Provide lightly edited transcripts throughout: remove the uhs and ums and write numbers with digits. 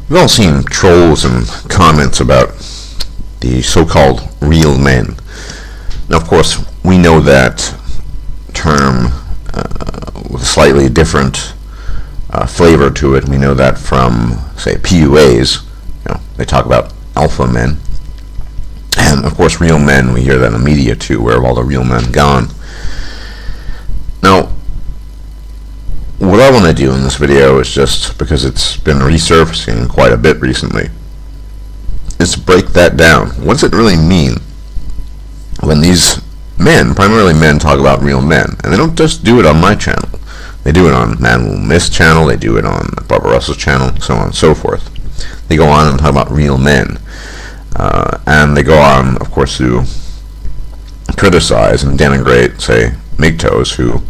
We've all seen trolls and comments about the so-called real men. Now, of course, we know that term with a slightly different flavor to it. We know that from, say, PUAs. They talk about alpha men. And, of course, real men, we hear that in the media, too. Where have all the real men gone? Now, what I want to do in this video is, just because it's been resurfacing quite a bit recently, is to break that down. What does it really mean when these men, primarily men, talk about real men? And they don't just do it on my channel. They do it on Man Will Miss channel, they do it on Barbara Russell's channel, so on and so forth. They go on and talk about real men. And they go on, of course, to criticize and denigrate, say, MGTOWs, who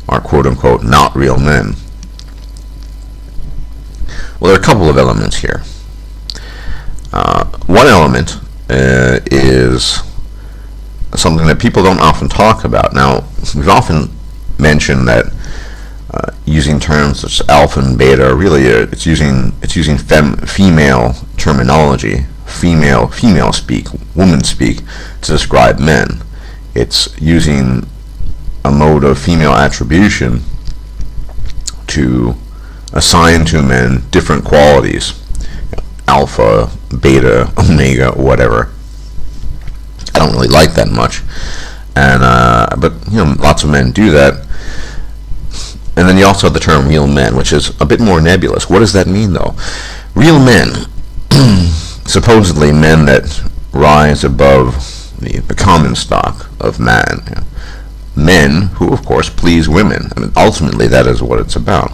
are quote-unquote not real men. Well, there are a couple of elements here. One element is something that people don't often talk about. Now, we've often mentioned that using terms such as alpha and beta, really it's using female terminology, female speak, woman speak, to describe men. It's using a mode of female attribution to assign to men different qualities, alpha, beta, omega, whatever. I don't really like that much, and but lots of men do that. And then you also have the term real men, which is a bit more nebulous. What does that mean, though? Real men, supposedly men that rise above the common stock of man. Men who, of course, please women. I mean, ultimately, that is what it's about.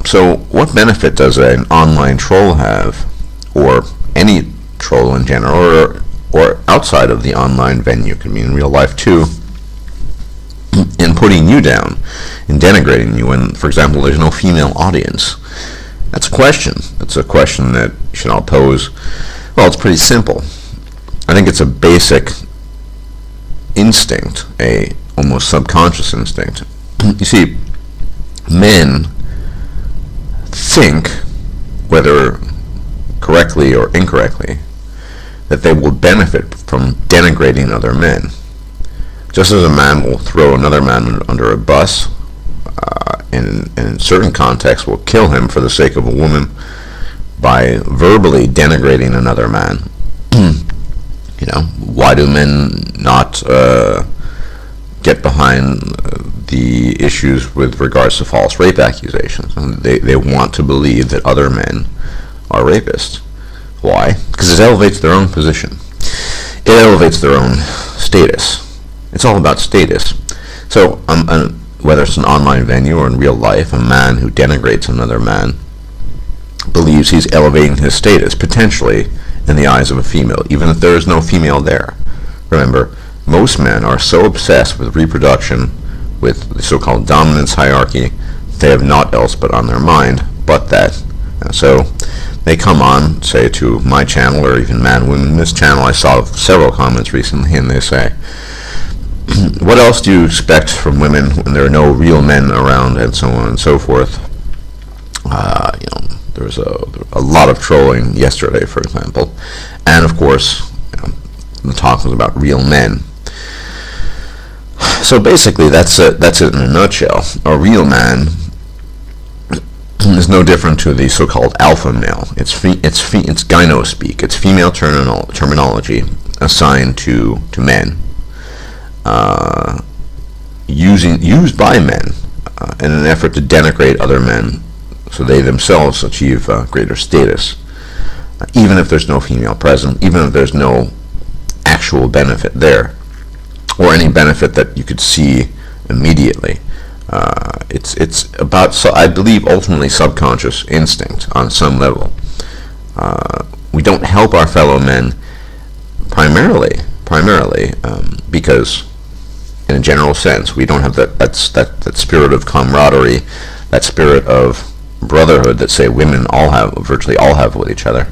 So, what benefit does an online troll have, or any troll in general, or outside of the online venue, can be in real life too, in putting you down, in denigrating you when, for example, there's no female audience? That's a question. That's a question that you should all pose. Well, it's pretty simple. I think it's a basic instinct, a almost subconscious instinct. You see, men think, whether correctly or incorrectly, that they will benefit from denigrating other men. Just as a man will throw another man under a bus, and in certain contexts will kill him for the sake of a woman by verbally denigrating another man. Why do men not get behind the issues with regards to false rape accusations? They want to believe that other men are rapists. Why? Because it elevates their own position. It elevates their own status. It's all about status. So, whether it's an online venue or in real life, a man who denigrates another man believes he's elevating his status, potentially, in the eyes of a female, even if there is no female there. Remember, most men are so obsessed with reproduction, with the so-called dominance hierarchy, they have naught else but on their mind but that. And so they come on, say, to my channel, or even Man, Women, Miss channel. I saw several comments recently, and they say, what else do you expect from women when there are no real men around, and so on and so forth? There was a lot of trolling yesterday, for example, and of course, the talk was about real men. So basically, that's it in a nutshell. A real man is no different to the so-called alpha male. It's gyno speak. It's female terminology assigned to men, used by men in an effort to denigrate other men, so they themselves achieve greater status, even if there's no female present, even if there's no actual benefit there, or any benefit that you could see immediately. It's about, so I believe, ultimately subconscious instinct on some level. We don't help our fellow men primarily because, in a general sense, we don't have that spirit of camaraderie, that spirit of brotherhood that, say, women virtually all have with each other,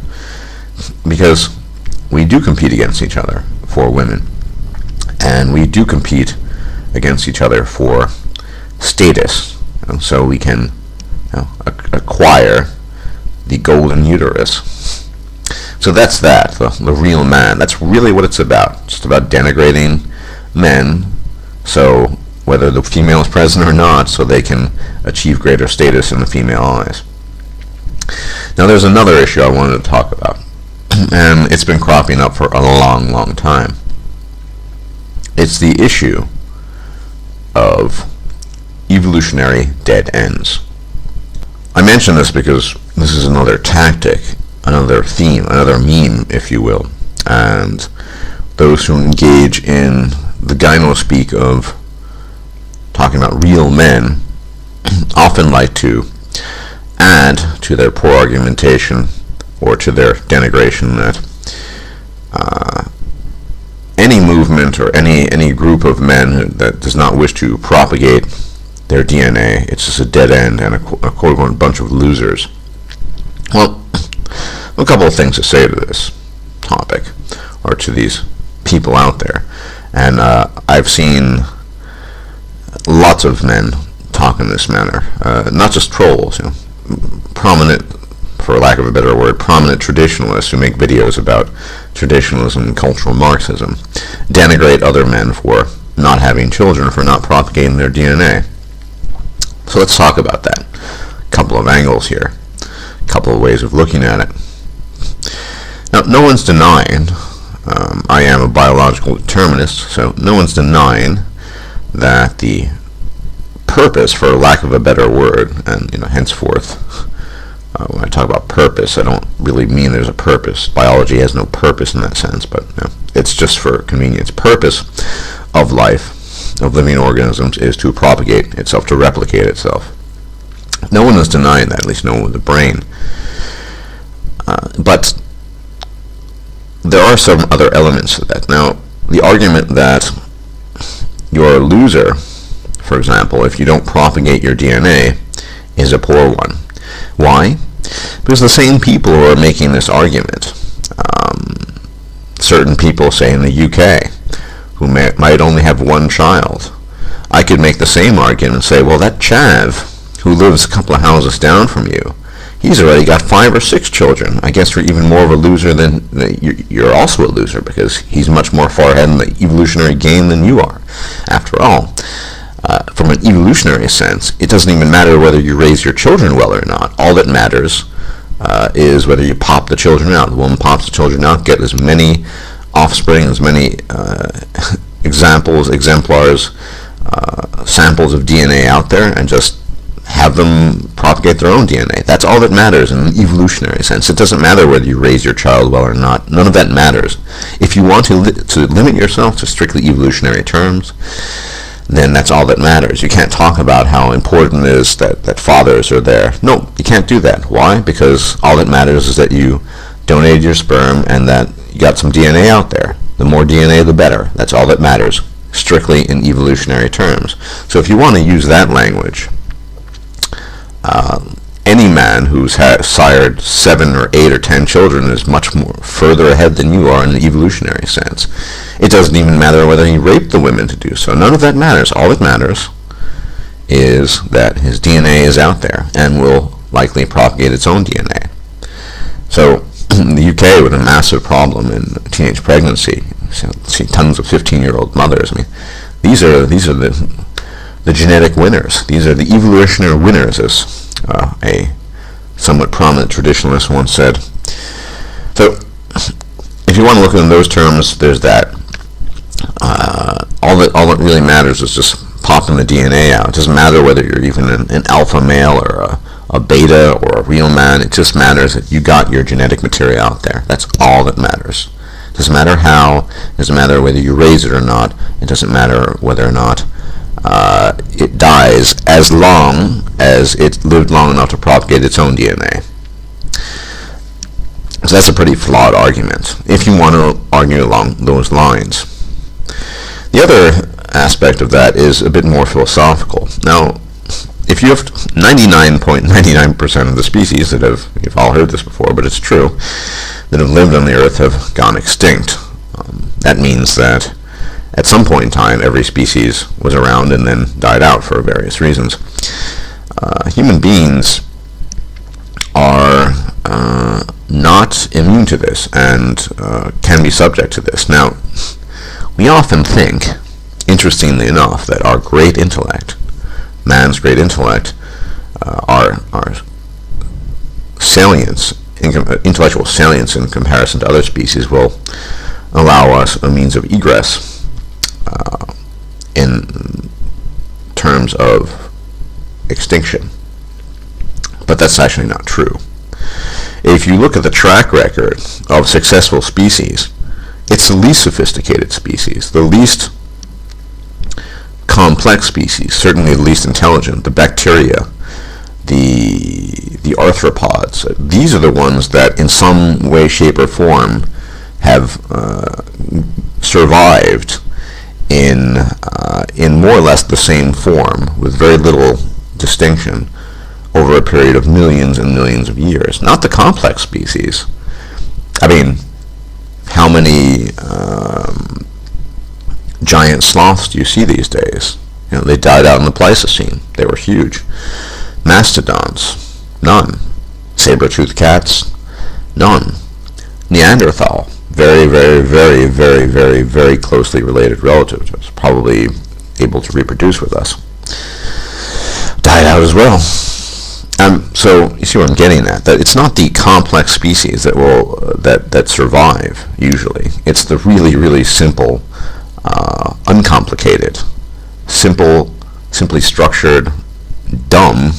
because we do compete against each other for women, and we do compete against each other for status, so we can acquire the golden uterus. So that's the real man. That's really what it's about. Just about denigrating men, so whether the female is present or not, so they can achieve greater status in the female eyes. Now there's another issue I wanted to talk about, and it's been cropping up for a long, long time. It's the issue of evolutionary dead ends. I mention this because this is another tactic, another theme, another meme, if you will, and those who engage in the gyno-speak of talking about real men often like to add to their poor argumentation or to their denigration that any movement or any group of men that does not wish to propagate their DNA, it's just a dead end and a quote-unquote bunch of losers. Well, a couple of things to say to this topic, or to these people out there. And I've seen lots of men talk in this manner, not just trolls, prominent, for lack of a better word, prominent traditionalists who make videos about traditionalism and cultural Marxism, denigrate other men for not having children, for not propagating their DNA. So let's talk about that. A couple of angles here, a couple of ways of looking at it. Now, no one's denying, I am a biological determinist, so no one's denying that the purpose, for lack of a better word, and henceforth, when I talk about purpose, I don't really mean there's a purpose. Biology has no purpose in that sense, but it's just for convenience. Purpose of life, of living organisms, is to propagate itself, to replicate itself. No one is denying that, at least no one with a brain. But there are some other elements to that. Now, the argument that you're a loser, for example, if you don't propagate your DNA, is a poor one. Why? Because the same people who are making this argument, certain people, say in the UK, who might only have one child, I could make the same argument and say, well, that Chav, who lives a couple of houses down from you, he's already got 5 or 6 children. I guess you're even more of a loser than, you're also a loser, because he's much more far ahead in the evolutionary game than you are. After all, from an evolutionary sense, it doesn't even matter whether you raise your children well or not. All that matters is whether you pop the children out. The woman pops the children out, get as many offspring, as many exemplars, samples of DNA out there, and just have them propagate their own DNA. That's all that matters in an evolutionary sense. It doesn't matter whether you raise your child well or not. None of that matters. If you want to limit yourself to strictly evolutionary terms, then that's all that matters. You can't talk about how important it is that fathers are there. No, you can't do that. Why? Because all that matters is that you donated your sperm and that you got some DNA out there. The more DNA, the better. That's all that matters, strictly in evolutionary terms. So if you want to use that language, any man who's sired 7 or 8 or 10 children is much more further ahead than you are in the evolutionary sense. It doesn't even matter whether he raped the women to do so. None of that matters. All that matters is that his DNA is out there and will likely propagate its own DNA. So in the UK, with a massive problem in teenage pregnancy, you see tons of 15-year-old mothers. I mean, these are the genetic winners. These are the evolutionary winners, as a somewhat prominent traditionalist once said. So, if you want to look at it in those terms, there's that. All that really matters is just popping the DNA out. It doesn't matter whether you're even an alpha male or a beta or a real man. It just matters that you got your genetic material out there. That's all that matters. It doesn't matter how. It doesn't matter whether you raise it or not. It doesn't matter whether or not it dies, as long as it lived long enough to propagate its own DNA. So that's a pretty flawed argument, if you want to argue along those lines. The other aspect of that is a bit more philosophical. Now, if you have 99.99% of the species that you've all heard this before, but it's true, that have lived on the Earth have gone extinct, that means that at some point in time, every species was around and then died out for various reasons. Human beings are immune to this and can be subject to this. Now, we often think, interestingly enough, that our great intellect, man's great intellect, our salience, intellectual salience in comparison to other species, will allow us a means of egress in terms of extinction. But that's actually not true. If you look at the track record of successful species, it's the least sophisticated species, the least complex species, certainly the least intelligent, the bacteria, the arthropods. These are the ones that in some way, shape, or form have survived in more or less the same form, with very little distinction, over a period of millions and millions of years. Not the complex species. I mean, how many giant sloths do you see these days? You know, they died out in the Pleistocene. They were huge. Mastodons, none. Saber-toothed cats, none. Neanderthal, very, very, very, very, very, very closely related relative to us, probably able to reproduce with us, died out as well. So you see what I'm getting at? That it's not the complex species that will that survive usually. It's the really, really simple, uncomplicated, simply structured, dumb,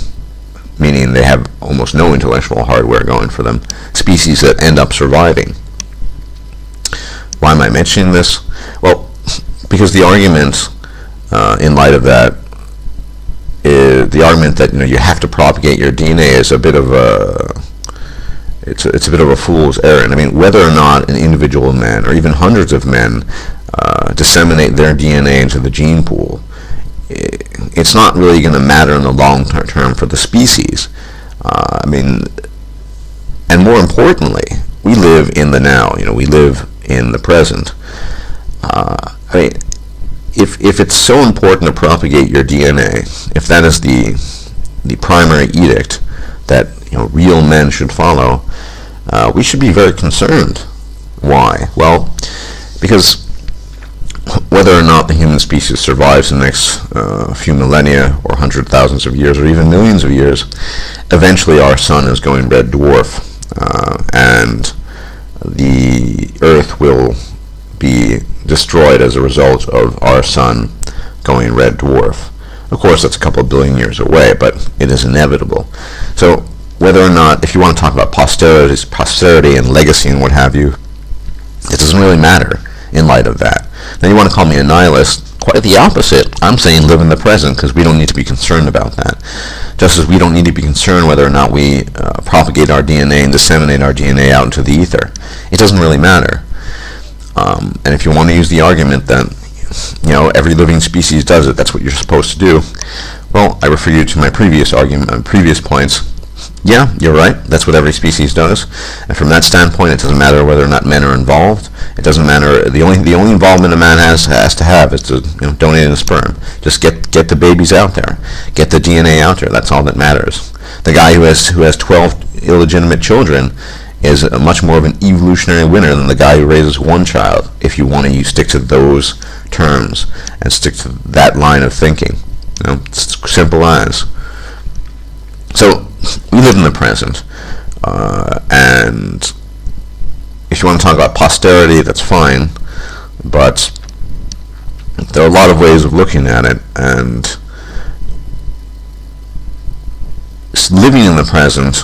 meaning they have almost no intellectual hardware going for them, species that end up surviving. Why am I mentioning this? Well, because the argument in light of that is the argument that you have to propagate your DNA is a bit of it's a bit of a fool's errand. I mean, whether or not an individual man or even hundreds of men disseminate their DNA into the gene pool, it's not really going to matter in the long term for the species. I mean, and more importantly, we live in the now. We live in the present. I mean, if it's so important to propagate your DNA, if that is the primary edict that real men should follow, we should be very concerned. Why? Well, because whether or not the human species survives the next few millennia or hundred thousands of years or even millions of years, eventually our sun is going red dwarf, and the Earth will be destroyed as a result of our sun going red dwarf. Of course, that's a couple of billion years away, but it is inevitable. So whether or not, if you want to talk about posterity and legacy and what have you, it doesn't really matter in light of that. Now, you want to call me a nihilist? Quite the opposite. I'm saying live in the present because we don't need to be concerned about that. Just as we don't need to be concerned whether or not we propagate our DNA and disseminate our DNA out into the ether. It doesn't really matter. And if you want to use the argument that every living species does it, that's what you're supposed to do, well, I refer you to my previous argument, previous points. Yeah, you're right. That's what every species does. And from that standpoint, it doesn't matter whether or not men are involved. It doesn't matter. The only involvement a man has to have is to donate a sperm. Just get the babies out there. Get the DNA out there. That's all that matters. The guy who has 12 illegitimate children is much more of an evolutionary winner than the guy who raises one child, if you want to stick to those terms and stick to that line of thinking. It's simple as. So we live in the present, and if you want to talk about posterity, that's fine, but there are a lot of ways of looking at it, and living in the present,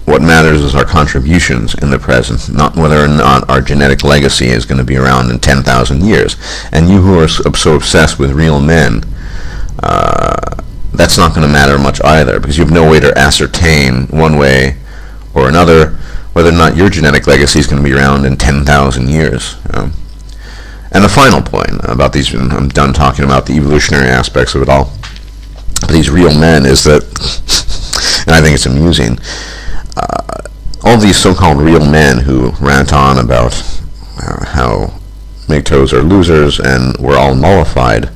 what matters is our contributions in the present, not whether or not our genetic legacy is going to be around in 10,000 years. And you who are so obsessed with real men, that's not going to matter much either, because you have no way to ascertain one way or another whether or not your genetic legacy is going to be around in 10,000 years. And the final point about these, I'm done talking about the evolutionary aspects of it all, but these real men is that, and I think it's amusing, all these so-called real men who rant on about how MGTOWs are losers and we're all nullified.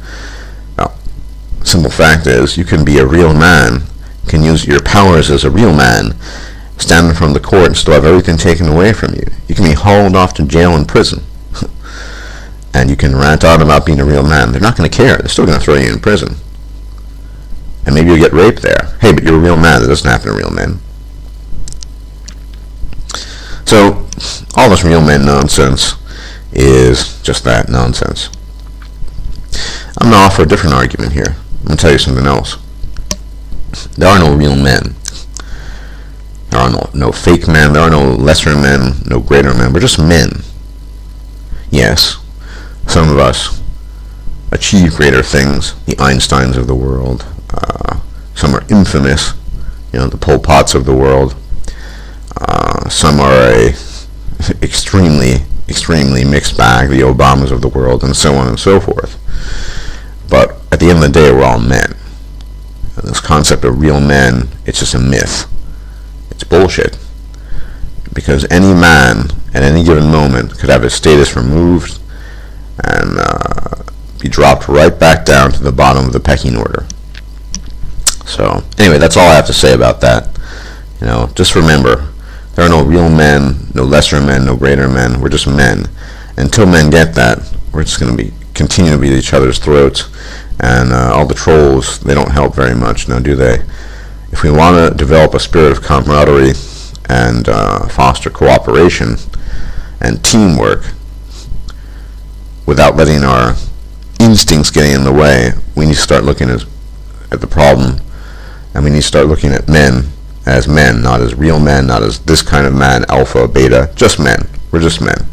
Simple fact is, you can be a real man, can use your powers as a real man, stand in front of the court and still have everything taken away from you. You can be hauled off to jail and prison. And you can rant on about being a real man. They're not going to care. They're still going to throw you in prison. And maybe you'll get raped there. Hey, but you're a real man. That doesn't happen to real men. So, all this real men nonsense is just that, nonsense. I'm going to offer a different argument here. I'm going to tell you something else. There are no real men. There are no fake men. There are no lesser men, no greater men. We're just men. Yes, some of us achieve greater things, the Einsteins of the world. Some are infamous, the Pol Pots of the world. Some are a extremely mixed bag, the Obamas of the world, and so on and so forth. But at the end of the day, we're all men. And this concept of real men, it's just a myth. It's bullshit. Because any man at any given moment could have his status removed and be dropped right back down to the bottom of the pecking order. So, anyway, that's all I have to say about that. Just remember, there are no real men, no lesser men, no greater men. We're just men. Until men get that, we're just going to continue to be at each other's throats. And all the trolls, they don't help very much, now do they? If we want to develop a spirit of camaraderie and foster cooperation and teamwork without letting our instincts get in the way, we need to start looking at the problem, and we need to start looking at men as men, not as real men, not as this kind of man, alpha, beta, just men. We're just men.